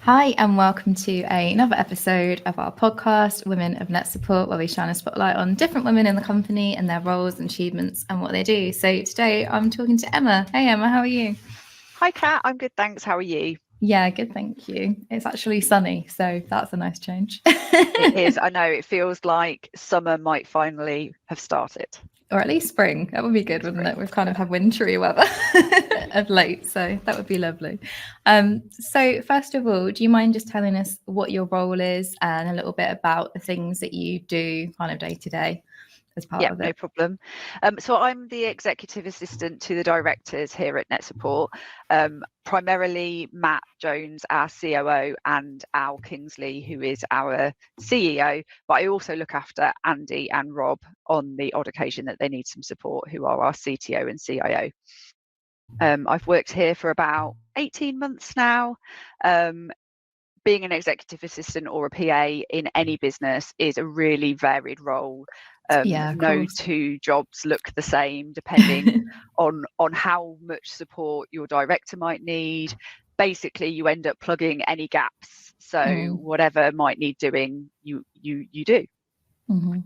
Hi, and welcome to another episode of our podcast, Women of NetSupport, where we shine a spotlight on different women in the company and their roles and achievements and what they do. So today I'm talking to Emma. Hey, Emma, how are you? Hi, Kat. I'm good, thanks. How are you? Yeah, good, thank you. It's actually sunny, so that's a nice change. It is. I know it feels like summer might finally have started. Or at least spring. That would be good, wouldn't it? We've kind of had wintry weather of late, so that would be lovely. So first of all, do you mind just telling us what your role is and a little bit about the things that you do kind of day to day as part Yeah, of no it? problem. So I'm the executive assistant to the directors here at NetSupport. Primarily Matt Jones, our COO, and Al Kingsley, who is our CEO. But I also look after Andy and Rob on the odd occasion that they need some support, who are our CTO and CIO. I've worked here for about 18 months now. Being an executive assistant or a PA in any business is a really varied role. Yeah, of No course. two jobs look the same depending on how much support your director might need. Basically, you end up plugging any gaps. So whatever might need doing, you do. Mm-hmm.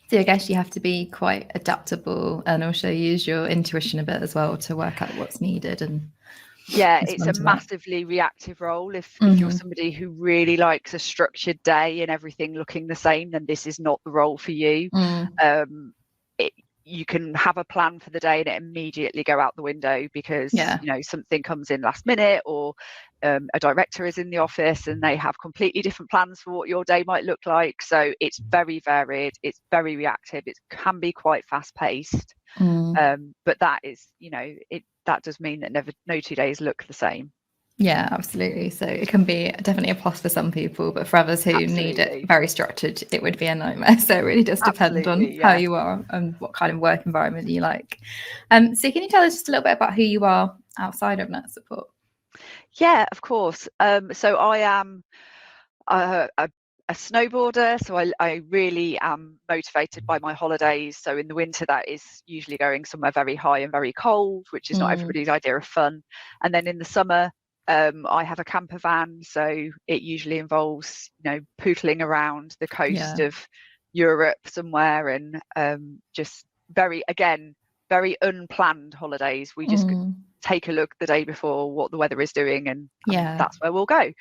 So I guess you have to be quite adaptable and also use your intuition a bit as well to work out what's needed and Yeah, it's a respond to that. massively reactive role. If you're somebody who really likes a structured day and everything looking the same, then this is not the role for you. You can have a plan for the day and it immediately go out the window because something comes in last minute, or a director is in the office and they have completely different plans for what your day might look like. So it's very varied, it's very reactive, it can be quite fast paced. But that is, that does mean that no 2 days look the same. Yeah, absolutely. So it can be definitely a plus for some people, but for others who need it very structured, it would be a nightmare. So it really does depend on how you are and what kind of work environment you like. So can you tell us just a little bit about who you are outside of NetSupport? Yeah, of course. So I am a snowboarder, so I really am motivated by my holidays. So in the winter, that is usually going somewhere very high and very cold, which is not everybody's idea of fun. And then in the summer, I have a camper van, so it usually involves pootling around the coast of Europe somewhere, and just very unplanned holidays. We just take a look the day before what the weather is doing, and that's where we'll go.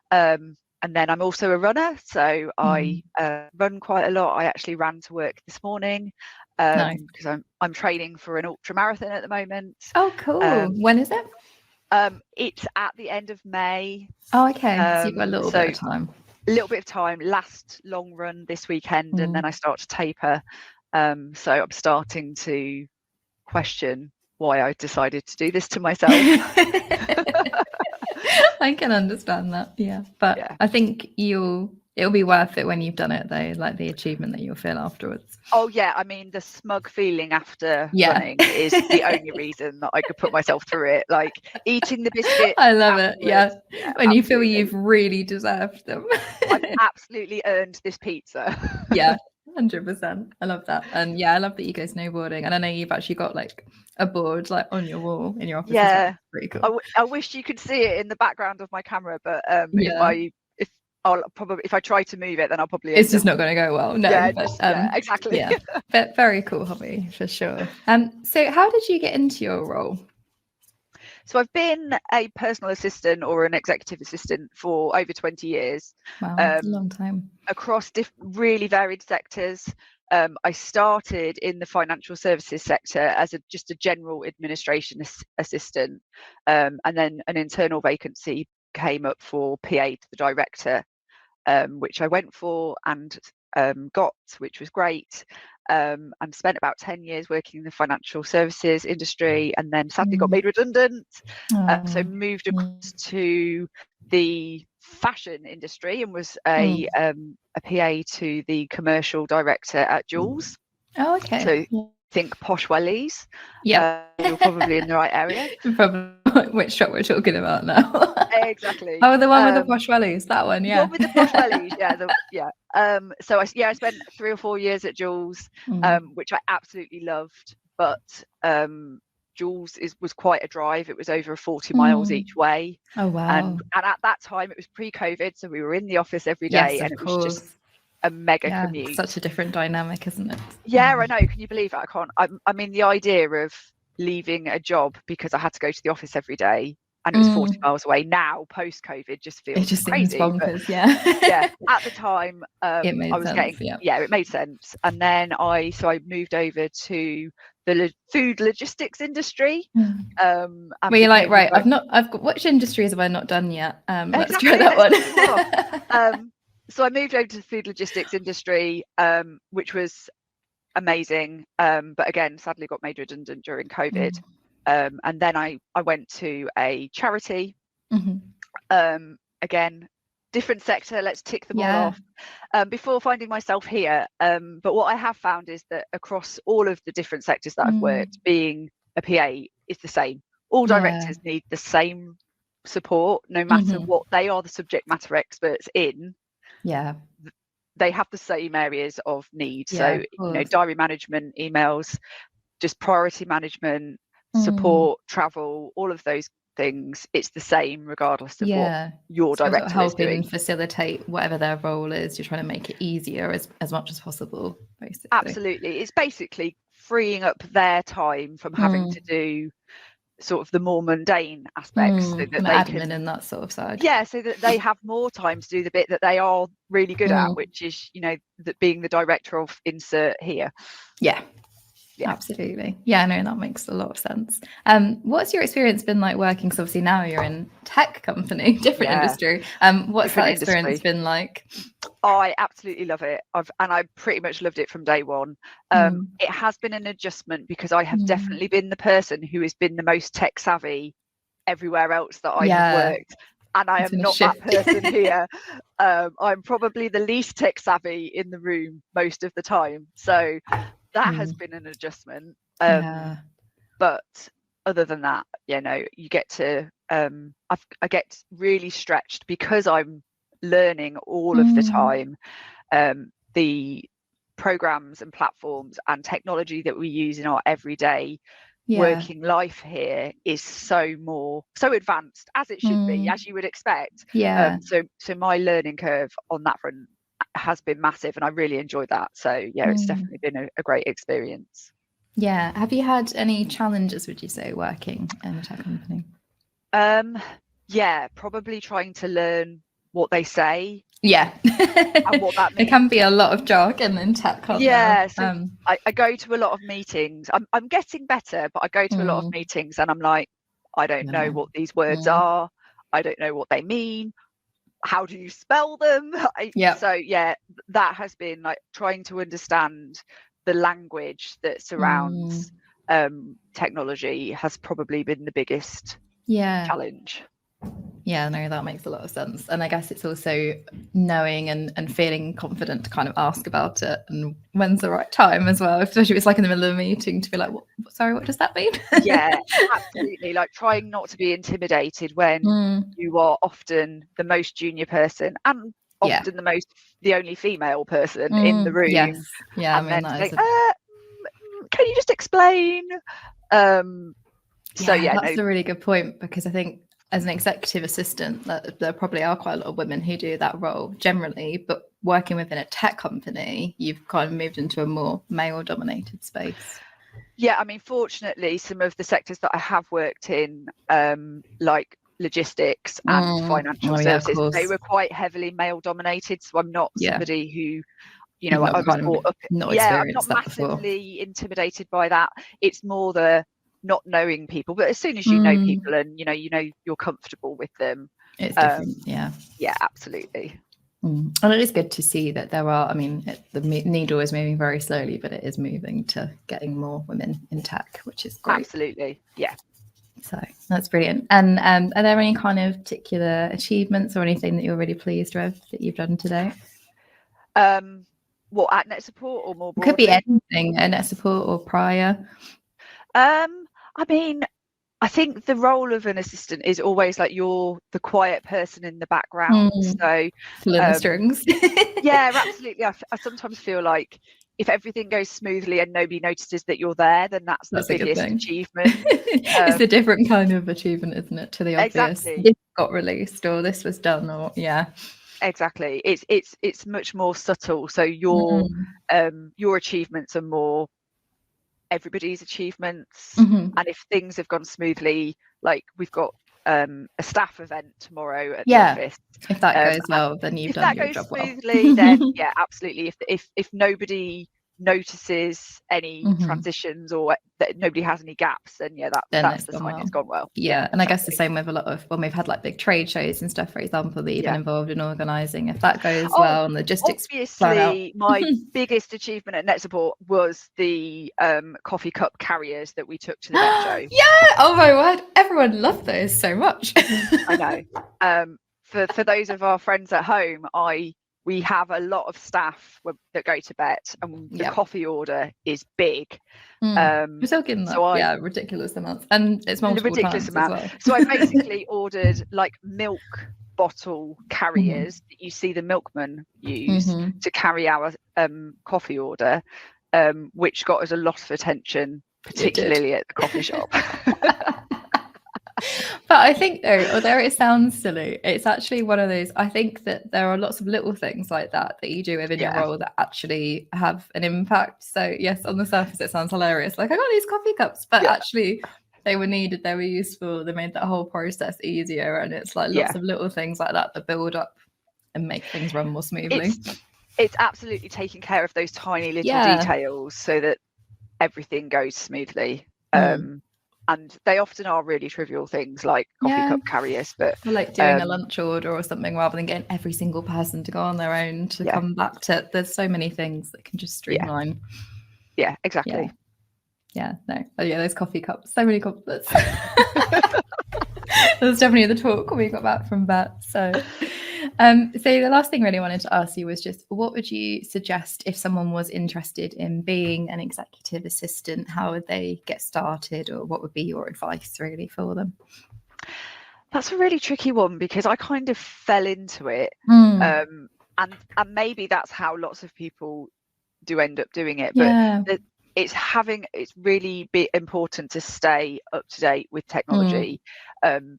And then I'm also a runner, so I run quite a lot. I actually ran to work this morning because I'm training for an ultra marathon at the moment. Oh, cool. When is it? It's at the end of May. Oh, okay. So you've got a little bit of time. A little bit of time. Last long run this weekend, and then I start to taper. So I'm starting to question why I decided to do this to myself. I can understand that, but I think it'll be worth it when you've done it, though, like the achievement that you'll feel afterwards. Oh yeah, I mean the smug feeling after running is the only reason that I could put myself through it. Like eating the biscuits. I love it. Yeah, when you feel you've really deserved them. I've absolutely earned this pizza. Yeah, 100%. I love that, and I love that you go snowboarding. And I know you've actually got like a board like on your wall in your office. Yeah, pretty cool. I wish you could see it in the background of my camera, but if I try to move it, then I'll probably. It's just not going to go well. No, exactly. Yeah, but very cool hobby for sure. So how did you get into your role? So I've been a personal assistant or an executive assistant for over 20 years. Wow, that's a long time. Across really varied sectors. I started in the financial services sector as just a general administration assistant, and then an internal vacancy came up for PA to the director, which I went for and got, which was great, and spent about 10 years working in the financial services industry, and then sadly got made redundant. So moved across to the fashion industry and was a PA to the commercial director at Jules. Oh, okay. So think posh wellies. Yeah, you're probably in the right area. Probably which shop we're talking about now. Exactly. Oh, the one with the posh wellies, that one, yeah. The one with the posh wellies, So I spent 3 or 4 years at Jules, which I absolutely loved, but Jules was quite a drive. It was over 40 miles each way. Oh wow. And at that time it was pre-COVID, so we were in the office every day, and it was just a mega commute. Such a different dynamic, isn't it? Yeah, I know. Can you believe it? I mean, the idea of leaving a job because I had to go to the office every day and it was 40 miles away now post-COVID just feels it just crazy. Seems bonkers, but, yeah. At the time it made I was sense, it made sense. And then I moved over to the food logistics industry. Were you like, right, I've got, which industries have I not done yet? Let's try that one. So I moved over to the food logistics industry, which was amazing, but again sadly got made redundant during COVID. And then I went to a charity. Again, different sector, let's tick them all off, before finding myself here. But what I have found is that across all of the different sectors that I've worked, being a PA is the same. All directors need the same support, no matter what they are the subject matter experts in. They have the same areas of need. So diary management, emails, just priority management, support, travel, all of those things, it's the same regardless of what your director is doing. Helping facilitate whatever their role is. You're trying to make it easier as much as possible, basically. Absolutely. It's basically freeing up their time from having to do sort of the more mundane aspects, so that they admin and that sort of side. So that they have more time to do the bit that they are really good at, which is that being the director of insert here. Absolutely. No, that makes a lot of sense. What's your experience been like working? So obviously now you're in tech company, different industry. What's that experience been like? I absolutely love it. I pretty much loved it from day one. It has been an adjustment because I have definitely been the person who has been the most tech savvy everywhere else that I have worked. And I am not that person here. I'm probably the least tech savvy in the room most of the time. So that has been an adjustment. But other than that, you get to I get really stretched because I'm learning all of the time. The programs and platforms and technology that we use in our everyday working life here is so advanced, as it should be, as you would expect. So my learning curve on that front has been massive, and I really enjoyed that. So it's definitely been a great experience. Have you had any challenges, would you say, working in a tech company? Probably trying to learn what they say and what that means. It can be a lot of jargon in tech. So I go to a lot of meetings. I'm getting better, but I go to a lot of meetings and I'm like, I don't know what these words are. I don't know what they mean. How do you spell them? So that has been like trying to understand the language that surrounds technology has probably been the biggest challenge. No, that makes a lot of sense. And I guess it's also knowing and feeling confident to kind of ask about it, and when's the right time as well, especially if it's like in the middle of a meeting, to be like, sorry, what does that mean? Absolutely. Like trying not to be intimidated when you are often the most junior person and often the only female person in the room. And I mean, then can you just explain? That's a really good point, because I think as an executive assistant, there probably are quite a lot of women who do that role generally, but working within a tech company, you've kind of moved into a more male-dominated space. I mean, fortunately, some of the sectors that I have worked in, like logistics and financial services, they were quite heavily male-dominated. So I'm not somebody who, I was brought up. I'm not massively intimidated by that. It's more the not knowing people, but as soon as you know people and you're comfortable with them, it's different. Absolutely. And it is good to see that there are, I mean, the needle is moving very slowly, but it is moving to getting more women in tech, which is great. Absolutely. So that's brilliant. And are there any kind of particular achievements or anything that you're really pleased with that you've done today? What, at NetSupport or more broadly? Could be anything, at NetSupport or prior. I mean, I think the role of an assistant is always like you're the quiet person in the background. So pulling the strings. Absolutely. I sometimes feel like if everything goes smoothly and nobody notices that you're there, then that's the biggest achievement. It's a different kind of achievement, isn't it, to the obvious? Exactly. This got released, or this was done, or exactly. It's much more subtle. So your achievements are more everybody's achievements. And if things have gone smoothly, like we've got a staff event tomorrow at the office. If that goes well, then you've done your job well. If that goes smoothly, then yeah, absolutely. If nobody notices any transitions or that nobody has any gaps, then yeah, that's the sign it's gone well. Yeah, and exactly. I guess the same with a lot of when we've had like big trade shows and stuff, for example, that you've been involved in organising. If that goes well and logistics plan out. My biggest achievement at NetSupport was the coffee cup carriers that we took to the Met show. Yeah, oh my word, everyone loved those so much. I know. For those of our friends at home, we have a lot of staff that go to Bet, and the coffee order is big. We're talking ridiculous amounts, and it's multiple ridiculous times amount. As well. So I basically ordered like milk bottle carriers that you see the milkman use to carry our coffee order, which got us a lot of attention, particularly at the coffee shop. But I think though, although it sounds silly, it's actually one of those, I think that there are lots of little things like that you do within your role that actually have an impact. So yes, on the surface it sounds hilarious, like I got these coffee cups, but actually they were needed, they were useful, they made that whole process easier, and it's like lots of little things like that build up and make things run more smoothly. It's absolutely taking care of those tiny little details so that everything goes smoothly. And they often are really trivial things like coffee cup carriers, but or like doing a lunch order or something, rather than getting every single person to go on their own to come back to. There's so many things that can just streamline. Yeah, exactly. Those coffee cups, so many compliments. That was definitely the talk when we got back from that. So the last thing I really wanted to ask you was just, what would you suggest if someone was interested in being an executive assistant? How would they get started, or what would be your advice really for them? That's a really tricky one, because I kind of fell into it, and maybe that's how lots of people do end up doing it. But it's really important to stay up to date with technology,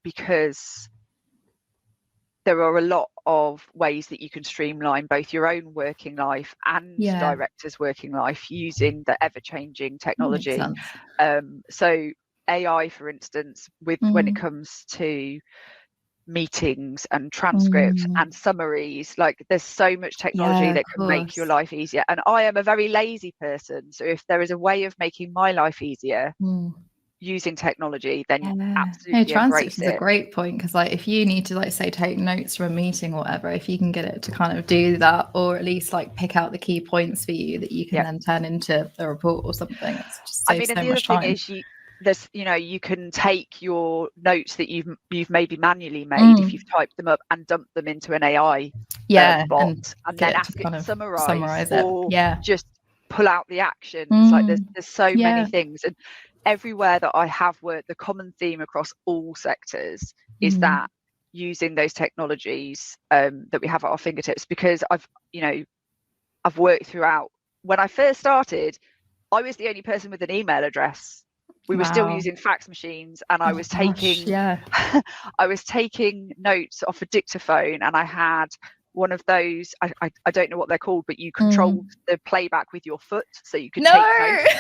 because there are a lot of ways that you can streamline both your own working life and director's working life using the ever-changing technology. So AI, for instance, when it comes to meetings and transcripts and summaries, like there's so much technology that can make your life easier. And I am a very lazy person, so if there is a way of making my life easier using technology, then absolutely transcripts is a great point, because like if you need to like say take notes from a meeting or whatever, if you can get it to kind of do that, or at least like pick out the key points for you that you can then turn into a report or something, it's just saves so much time. You can take your notes that you've maybe manually made if you've typed them up and dump them into an AI bot, and then ask it to summarize it, or just pull out the actions. Like there's so many things, and everywhere that I have worked, the common theme across all sectors is that using those technologies that we have at our fingertips. Because I've worked throughout. When I first started, I was the only person with an email address. We were still using fax machines, and I was taking I was taking notes off a dictaphone, and I had one of those, I don't know what they're called, but you controlled the playback with your foot, so you could take notes.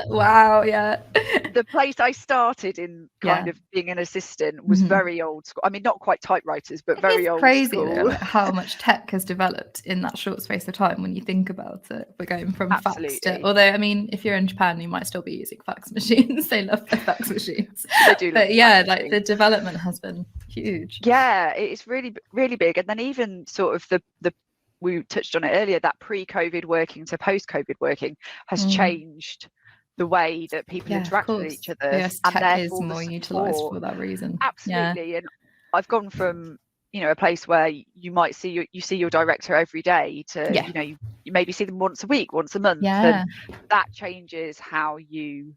Wow, the place I started in kind of being an assistant was very old school. I mean, not quite typewriters, but very old crazy school. Though, how much tech has developed in that short space of time when you think about it. We're going from fax to, although I mean, if you're in Japan, you might still be using fax machines. They love their fax machines. They do, but like the development has been huge. Yeah, it's really, really big. And then even sort of the we touched on it earlier, that pre-COVID working to post-COVID working has changed the way that people interact with each other. Yes, and tech is more utilised for that reason. Absolutely. And I've gone from a place where you might see your director every day to you maybe see them once a week, once a month, and that changes how you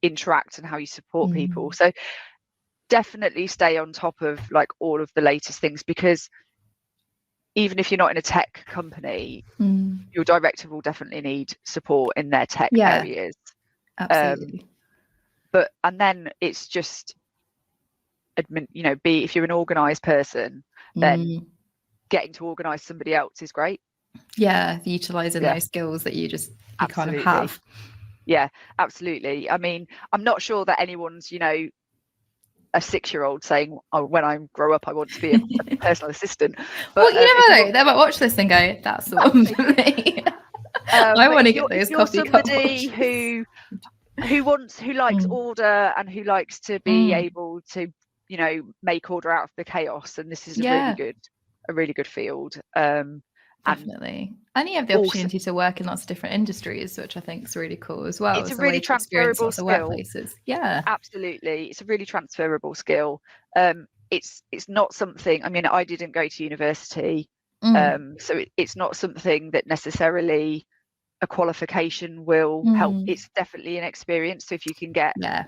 interact and how you support people. So definitely stay on top of like all of the latest things, because even if you're not in a tech company, your director will definitely need support in their tech areas. Absolutely. And then it's just if you're an organized person, then getting to organize somebody else is great. Utilizing those skills that you kind of have. Yeah, absolutely. I mean, I'm not sure that anyone's a 6-year-old saying, "Oh, when I grow up I want to be a personal assistant." But well, you never know, they might watch this and go, that's the one for me. I want to get those coffee cup somebody who likes order and who likes to be able to make order out of the chaos, and this is a really good field. Definitely. And you have the opportunity to work in lots of different industries, which I think is really cool as well. It's a really transferable skill. Workplaces. Yeah, absolutely. It's a really transferable skill. It's not something, I mean, I didn't go to university, so it's not something that necessarily a qualification will help. It's definitely an experience. So if you can get a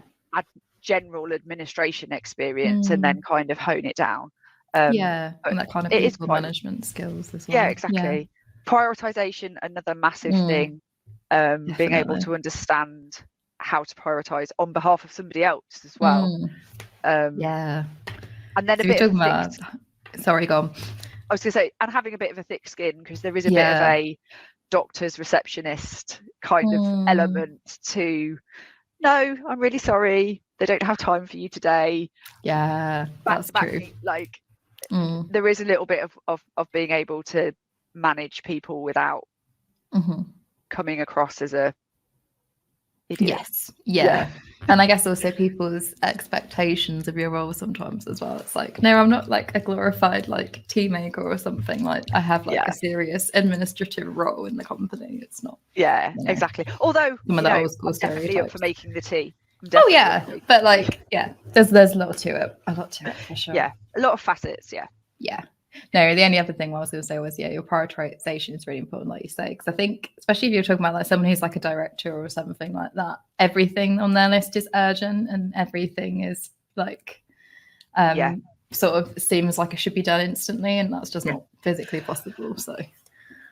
general administration experience and then kind of hone it down. And that kind of people management skills as well. Yeah, exactly. Prioritization, another massive thing. Being able to understand how to prioritize on behalf of somebody else as well. And then a bit of sorry, go on. I was going to say, and having a bit of a thick skin, because there is a bit of a doctor's receptionist kind of element to, no, I'm really sorry, they don't have time for you today. That's true. Like there is a little bit of being able to manage people without coming across as a idiot. And I guess also people's expectations of your role sometimes as well. It's like, no, I'm not like a glorified like tea maker or something. Like I have like a serious administrative role in the company. It's not. Exactly. Although some of the old school I'm definitely up for making the tea. But like there's a lot to it. For sure. A lot of facets. No, the only other thing I was going to say was your prioritization is really important, like you say, because I think especially if you're talking about like someone who's like a director or something like that, everything on their list is urgent and everything is like sort of seems like it should be done instantly, and that's just not physically possible. So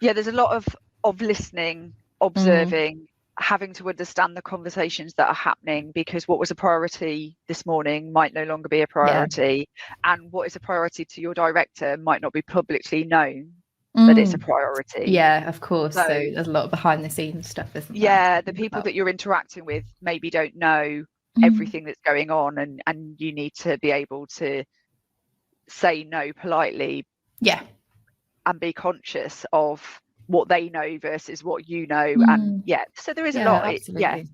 there's a lot of listening, observing, having to understand the conversations that are happening, because what was a priority this morning might no longer be a priority, and what is a priority to your director might not be publicly known that it's a priority. Of course. So there's a lot of behind the scenes stuff, isn't there? The people that you're interacting with maybe don't know everything that's going on, and you need to be able to say no politely and be conscious of what they know versus what you know. And so there is a lot. Absolutely.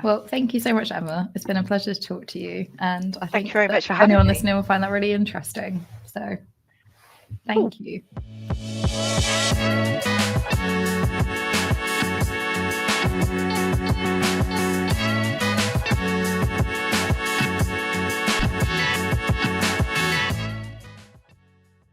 Well, thank you so much, Emma. It's been a pleasure to talk to you, and I think thank you very much for having anyone me. listening will find that really interesting. So thank you.